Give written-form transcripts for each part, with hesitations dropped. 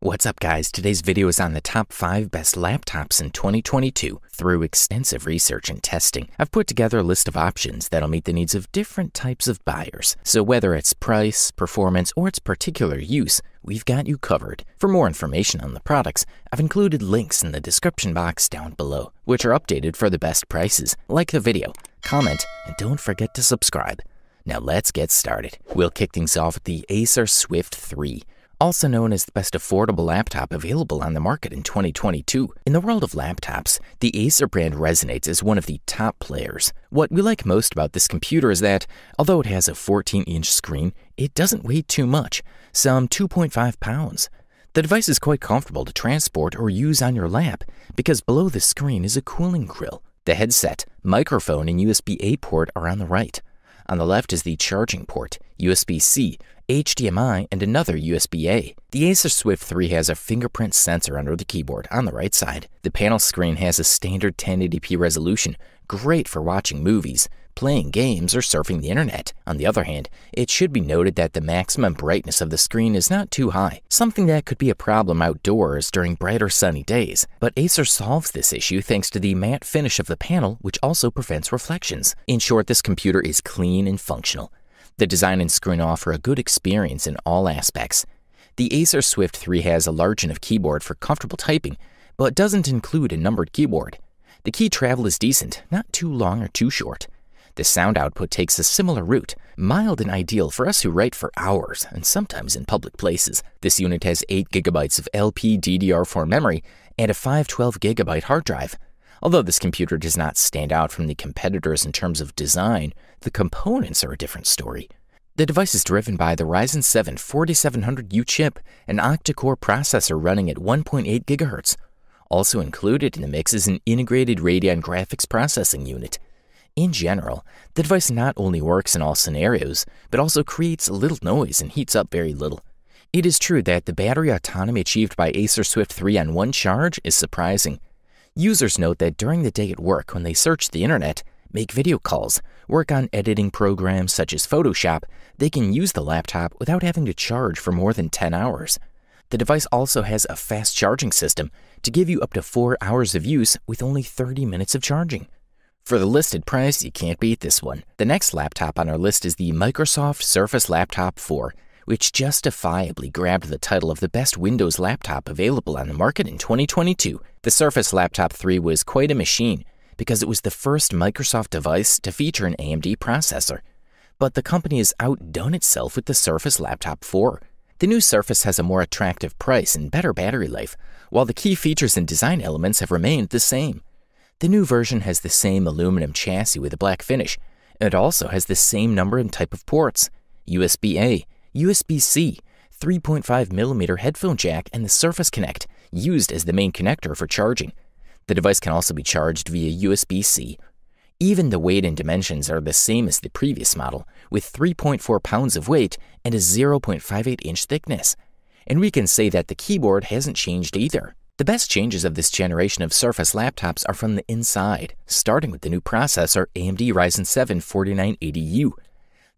What's up guys, today's video is on the top 5 best laptops in 2022. Through extensive research and testing, I've put together a list of options that'll meet the needs of different types of buyers. So whether it's price, performance, or its particular use, we've got you covered. For more information on the products, I've included links in the description box down below, which are updated for the best prices. Like the video, comment, and don't forget to subscribe. Now let's get started. We'll kick things off with the Acer Swift 3. Also known as the best affordable laptop available on the market in 2022. In the world of laptops, the Acer brand resonates as one of the top players. What we like most about this computer is that, although it has a 14-inch screen, it doesn't weigh too much, some 2.5 pounds. The device is quite comfortable to transport or use on your lap because below the screen is a cooling grill. The headset, microphone, and USB-A port are on the right. On the left is the charging port, USB-C, HDMI, and another USB-A. The Acer Swift 3 has a fingerprint sensor under the keyboard on the right side. The panel screen has a standard 1080p resolution, great for watching movies, playing games, or surfing the internet. On the other hand, it should be noted that the maximum brightness of the screen is not too high, something that could be a problem outdoors during brighter sunny days. But Acer solves this issue thanks to the matte finish of the panel, which also prevents reflections. In short, this computer is clean and functional. The design and screen offer a good experience in all aspects. The Acer Swift 3 has a large enough keyboard for comfortable typing, but doesn't include a numbered keyboard. The key travel is decent, not too long or too short. The sound output takes a similar route, mild and ideal for us who write for hours and sometimes in public places. This unit has 8 GB of LPDDR4 memory and a 512 GB hard drive. Although this computer does not stand out from the competitors in terms of design, the components are a different story. The device is driven by the Ryzen 7 4700U chip, an octa-core processor running at 1.8 GHz. Also included in the mix is an integrated Radeon graphics processing unit. In general, the device not only works in all scenarios, but also creates little noise and heats up very little. It is true that the battery autonomy achieved by Acer Swift 3 on one charge is surprising. Users note that during the day at work, when they search the internet, make video calls, work on editing programs such as Photoshop, they can use the laptop without having to charge for more than 10 hours. The device also has a fast charging system to give you up to 4 hours of use with only 30 minutes of charging. For the listed price, you can't beat this one. The next laptop on our list is the Microsoft Surface Laptop 4, which justifiably grabbed the title of the best Windows laptop available on the market in 2022. The Surface Laptop 3 was quite a machine because it was the first Microsoft device to feature an AMD processor. But the company has outdone itself with the Surface Laptop 4. The new Surface has a more attractive price and better battery life, while the key features and design elements have remained the same. The new version has the same aluminum chassis with a black finish. It also has the same number and type of ports: USB-A, USB-C, 3.5mm headphone jack, and the Surface Connect, used as the main connector for charging. The device can also be charged via USB-C. Even the weight and dimensions are the same as the previous model, with 3.4 pounds of weight and a 0.58-inch thickness. And we can say that the keyboard hasn't changed either. The best changes of this generation of Surface laptops are from the inside, starting with the new processor AMD Ryzen 7 4980U.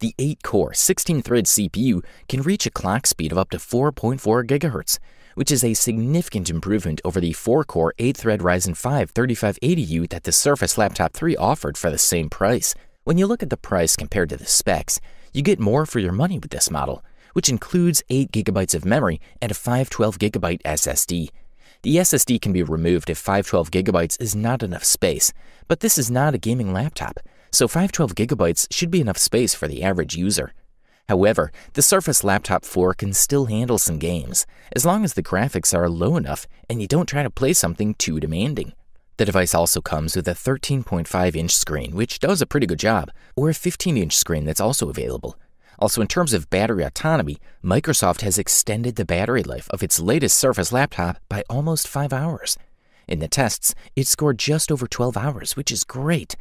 The 8-core, 16-thread CPU can reach a clock speed of up to 4.4 GHz, which is a significant improvement over the 4-core, 8-thread Ryzen 5 3580U that the Surface Laptop 3 offered for the same price. When you look at the price compared to the specs, you get more for your money with this model, which includes 8 GB of memory and a 512 GB SSD. The SSD can be removed if 512 GB is not enough space, but this is not a gaming laptop, so 512 GB should be enough space for the average user. However, the Surface Laptop 4 can still handle some games, as long as the graphics are low enough and you don't try to play something too demanding. The device also comes with a 13.5-inch screen, which does a pretty good job, or a 15-inch screen that's also available. Also, in terms of battery autonomy, Microsoft has extended the battery life of its latest Surface laptop by almost 5 hours. In the tests, it scored just over 12 hours, which is great.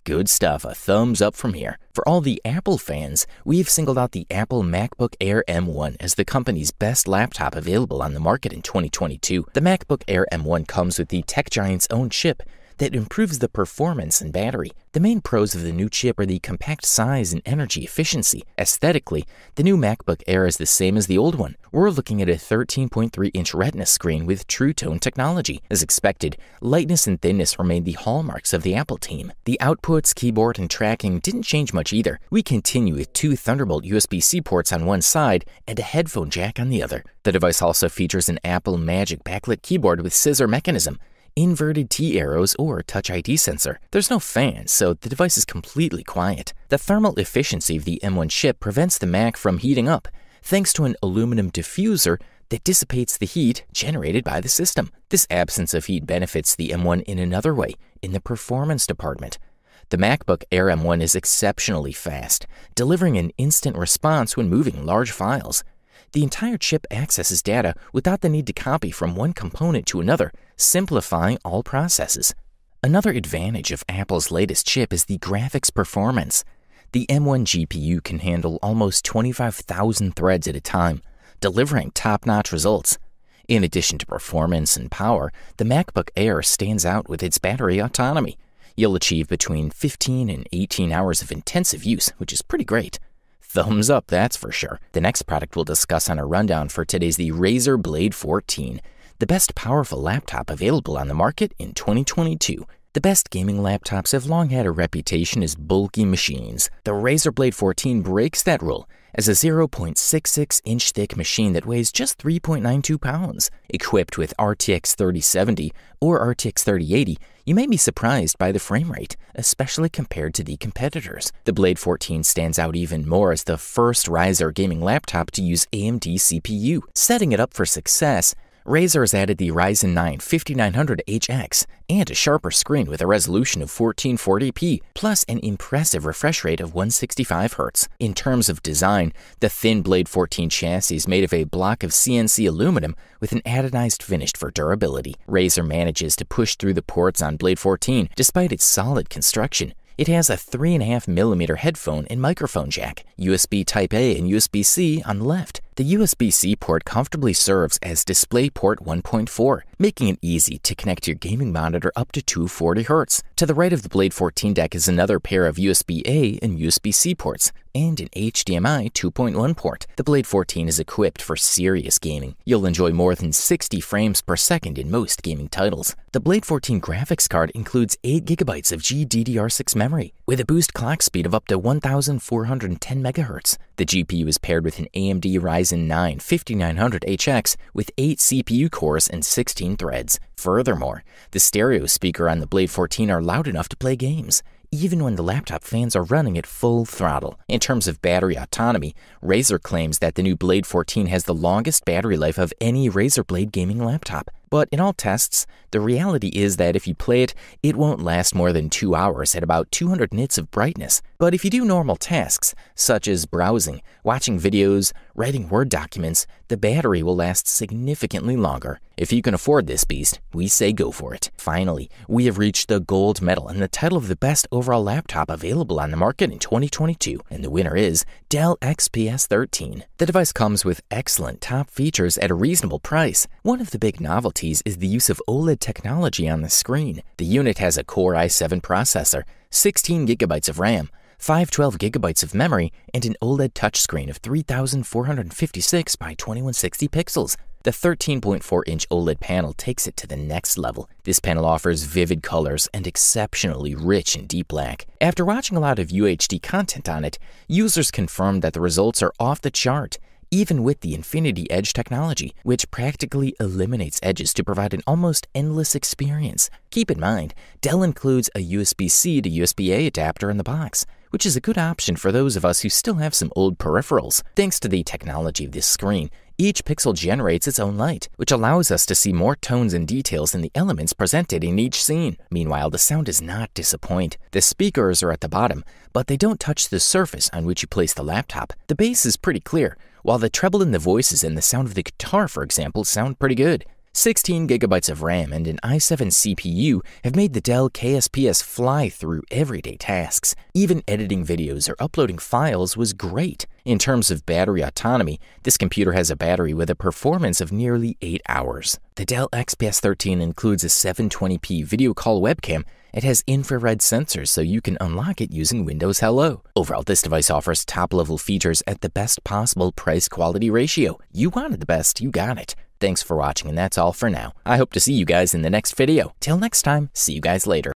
Good stuff, a thumbs up from here. For all the Apple fans, we've singled out the Apple Macbook Air M1 as the company's best laptop available on the market in 2022. The Macbook Air M1 comes with the tech giant's own chip, that improves the performance and battery. The main pros of the new chip are the compact size and energy efficiency. Aesthetically, the new MacBook Air is the same as the old one. We're looking at a 13.3-inch Retina screen with True Tone technology. As expected, lightness and thinness remain the hallmarks of the Apple team. The outputs, keyboard, and tracking didn't change much either. We continue with 2 Thunderbolt USB-C ports on one side and a headphone jack on the other. The device also features an Apple Magic backlit keyboard with scissor mechanism, inverted T arrows, or Touch ID sensor. There's no fan, so the device is completely quiet. The thermal efficiency of the M1 chip prevents the Mac from heating up, thanks to an aluminum diffuser that dissipates the heat generated by the system. This absence of heat benefits the M1 in another way, in the performance department. The MacBook Air M1 is exceptionally fast, delivering an instant response when moving large files. The entire chip accesses data without the need to copy from one component to another, simplifying all processes. Another advantage of Apple's latest chip is the graphics performance. The M1 GPU can handle almost 25,000 threads at a time, delivering top-notch results. In addition to performance and power, the MacBook Air stands out with its battery autonomy. You'll achieve between 15 and 18 hours of intensive use, which is pretty great. Thumbs up, that's for sure. The next product we'll discuss on our rundown for today is the Razer Blade 14, the best powerful laptop available on the market in 2022. The best gaming laptops have long had a reputation as bulky machines. The Razer Blade 14 breaks that rule as a 0.66-inch thick machine that weighs just 3.92 pounds. Equipped with RTX 3070 or RTX 3080, you may be surprised by the frame rate, especially compared to the competitors. The Blade 14 stands out even more as the first Razer gaming laptop to use AMD CPU. Setting it up for success, Razer has added the Ryzen 9 5900HX and a sharper screen with a resolution of 1440p, plus an impressive refresh rate of 165Hz. In terms of design, the thin Blade 14 chassis is made of a block of CNC aluminum with an anodized finish for durability. Razer manages to push through the ports on Blade 14 despite its solid construction. It has a 3.5mm headphone and microphone jack, USB Type-A and USB-C on the left. The USB-C port comfortably serves as DisplayPort 1.4, making it easy to connect your gaming monitor up to 240Hz. To the right of the Blade 14 deck is another pair of USB-A and USB-C ports, and an HDMI 2.1 port. The Blade 14 is equipped for serious gaming. You'll enjoy more than 60 frames per second in most gaming titles. The Blade 14 graphics card includes 8GB of GDDR6 memory, with a boost clock speed of up to 1,410 MHz. The GPU is paired with an AMD Ryzen 9 5900HX with 8 CPU cores and 16 threads. Furthermore, the stereo speaker on the Blade 14 are loud enough to play games, even when the laptop fans are running at full throttle. In terms of battery autonomy, Razer claims that the new Blade 14 has the longest battery life of any Razer Blade gaming laptop. But in all tests, the reality is that if you play it, it won't last more than 2 hours at about 200 nits of brightness. But if you do normal tasks, such as browsing, watching videos, writing Word documents, the battery will last significantly longer. If you can afford this beast, we say go for it. Finally, we have reached the gold medal and the title of the best overall laptop available on the market in 2022, and the winner is Dell XPS 13. The device comes with excellent top features at a reasonable price. One of the big novelties is the use of OLED technology on the screen. The unit has a Core i7 processor, 16GB of RAM, 512GB of memory, and an OLED touchscreen of 3,456 by 2160 pixels. The 13.4-inch OLED panel takes it to the next level. This panel offers vivid colors and exceptionally rich and deep black. After watching a lot of UHD content on it, users confirmed that the results are off the chart, even with the Infinity Edge technology, which practically eliminates edges to provide an almost endless experience. Keep in mind, Dell includes a USB-C to USB-A adapter in the box, which is a good option for those of us who still have some old peripherals. Thanks to the technology of this screen, each pixel generates its own light, which allows us to see more tones and details in the elements presented in each scene. Meanwhile, the sound does not disappoint. The speakers are at the bottom, but they don't touch the surface on which you place the laptop. The bass is pretty clear, while the treble in the voices and the sound of the guitar, for example, sound pretty good. 16 gigabytes of RAM and an i7 CPU have made the Dell XPS fly through everyday tasks. Even editing videos or uploading files was great. In terms of battery autonomy, this computer has a battery with a performance of nearly 8 hours. The Dell XPS 13 includes a 720p video call webcam. It has infrared sensors so you can unlock it using Windows Hello. Overall, this device offers top-level features at the best possible price-quality ratio. You wanted the best, you got it. Thanks for watching, and that's all for now. I hope to see you guys in the next video. Till next time, see you guys later.